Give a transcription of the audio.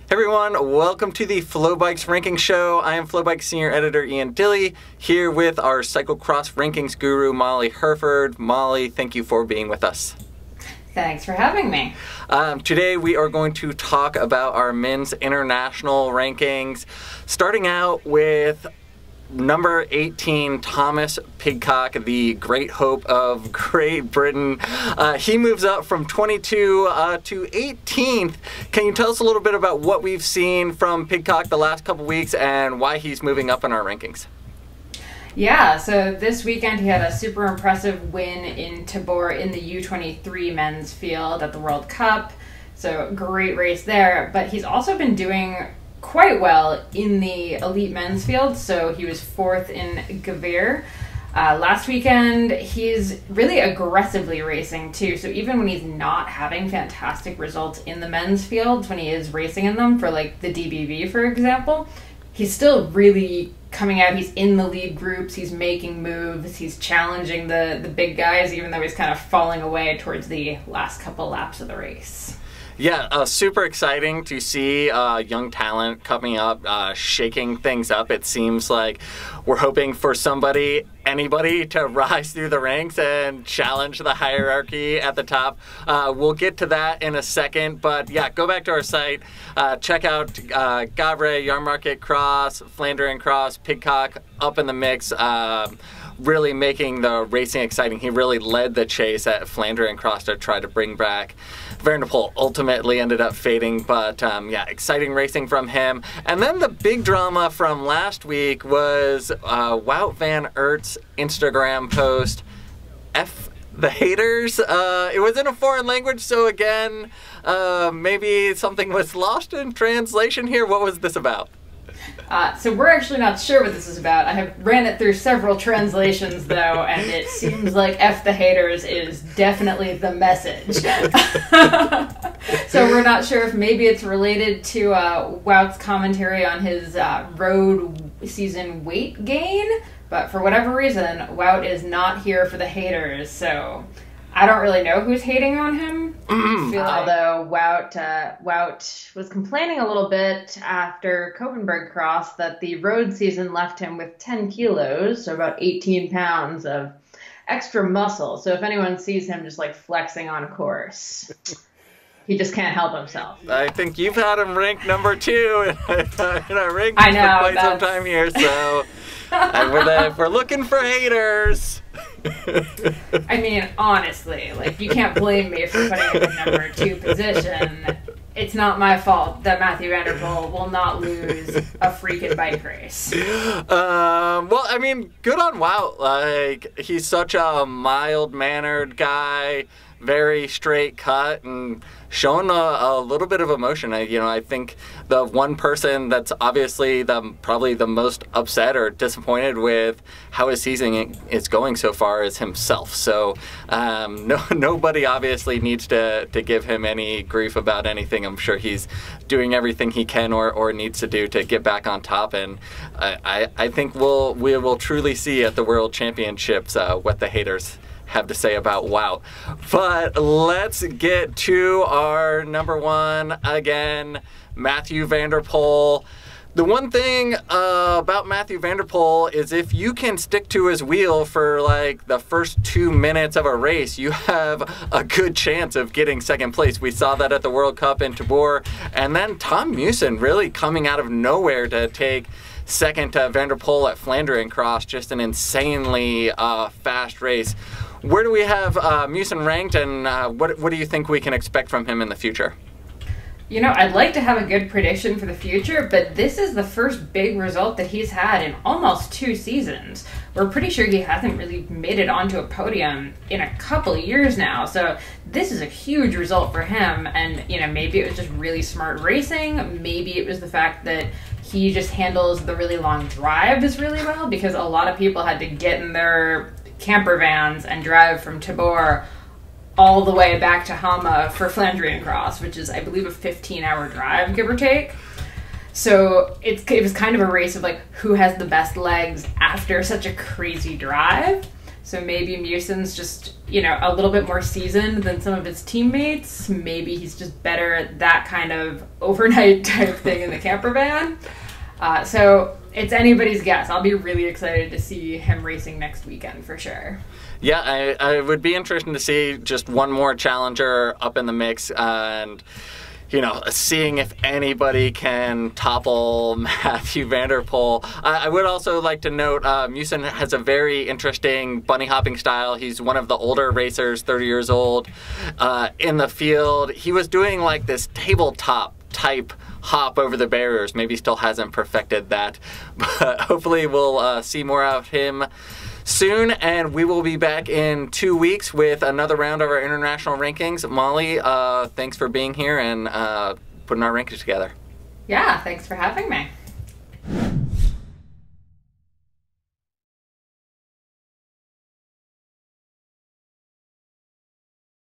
Hey everyone, welcome to the FloBikes Ranking Show. I am FloBikes Senior Editor Ian Dille, here with our cyclocross rankings guru, Molly Hurford. Molly, thank you for being with us. Thanks for having me. Today we are going to talk about our men's international rankings, starting out with number 18, Tom Pidcock, the great hope of Great Britain. He moves up from 22 to 18th. Can you tell us a little bit about what we've seen from Pidcock the last couple weeks and why he's moving up in our rankings? Yeah, so this weekend he had a super impressive win in Tabor in the U23 men's field at the World Cup. So great race there, but he's also been doing quite well in the elite men's field. So he was 4th in Gavir. Last weekend, he's really aggressively racing too. So even when he's not having fantastic results in the men's fields, when he is racing in them for like the DBV, for example, he's still really coming out. He's in the lead groups, he's making moves, he's challenging the big guys, even though he's kind of falling away towards the last couple laps of the race. Yeah, super exciting to see young talent coming up, shaking things up. It seems like we're hoping for anybody to rise through the ranks and challenge the hierarchy at the top. We'll get to that in a second, but yeah, go back to our site, check out Gavre, Yarmarket Cross, Flandrian Cross, Pidcock up in the mix. Really making the racing exciting. He really led the chase at Flandrian Cross to try to bring back Vanderpol. Ultimately ended up fading, but yeah, exciting racing from him. And then the big drama from last week was Wout van Aert's Instagram post, F the haters. It was in a foreign language, so again, maybe something was lost in translation here. What was this about? So we're actually not sure what this is about. I have ran it through several translations, though, and it seems like F the haters is definitely the message. So we're not sure if maybe it's related to Wout's commentary on his road season weight gain, but for whatever reason, Wout is not here for the haters, so I don't really know who's hating on him. Although Wout was complaining a little bit after Koppenberg Cross that the road season left him with 10 kilos, so about 18 pounds of extra muscle. So if anyone sees him just like flexing on course, he just can't help himself. I think you've had him ranked number 2 in our rankings for quite some time here, so if we're looking for haters. I mean, honestly, like, you can't blame me for putting him in number 2 position. It's not my fault that Mathieu van der Poel will not lose a freaking bike race. Well, I mean, good on Wout. Like, he's such a mild-mannered guy, very straight cut, and showing a little bit of emotion. I think the one person that's obviously probably the most upset or disappointed with how his season is going so far is himself. So nobody obviously needs to give him any grief about anything. I'm sure he's doing everything he can or needs to do to get back on top. And I think we will truly see at the World Championships what the haters have to say about Wout. But let's get to our number 1 again, Mathieu van der Poel. The one thing about Mathieu van der Poel is if you can stick to his wheel for like the first 2 minutes of a race, you have a good chance of getting second place. We saw that at the World Cup in Tabor, and then Tom Meeusen really coming out of nowhere to take second to Van der Poel at Flandrian Cross. Just an insanely fast race. Where do we have Mucin ranked, and what do you think we can expect from him in the future? You know, I'd like to have a good prediction for the future, but this is the first big result that he's had in almost 2 seasons. We're pretty sure he hasn't really made it onto a podium in a couple of years now, so this is a huge result for him, and, you know, maybe it was just really smart racing, maybe it was the fact that he just handles the really long drives really well, because a lot of people had to get in their camper vans and drive from Tabor all the way back to Hama for Flandrian Cross, which is, I believe, a 15-hour drive, give or take. So it was kind of a race of like who has the best legs after such a crazy drive. So maybe Mucin's just, you know, a little bit more seasoned than some of his teammates. Maybe he's just better at that kind of overnight type thing in the camper van. So it's anybody's guess. I'll be really excited to see him racing next weekend for sure. Yeah, I would be interested to see just one more challenger up in the mix, and you know, seeing if anybody can topple Mathieu Vanderpol. I would also like to note Mucin has a very interesting bunny hopping style. He's one of the older racers, 30 years old, in the field. He was doing like this tabletop type hop over the barriers. Maybe still hasn't perfected that, but hopefully we'll see more of him soon, and we will be back in 2 weeks with another round of our international rankings. Molly, thanks for being here and putting our rankings together. Yeah, thanks for having me.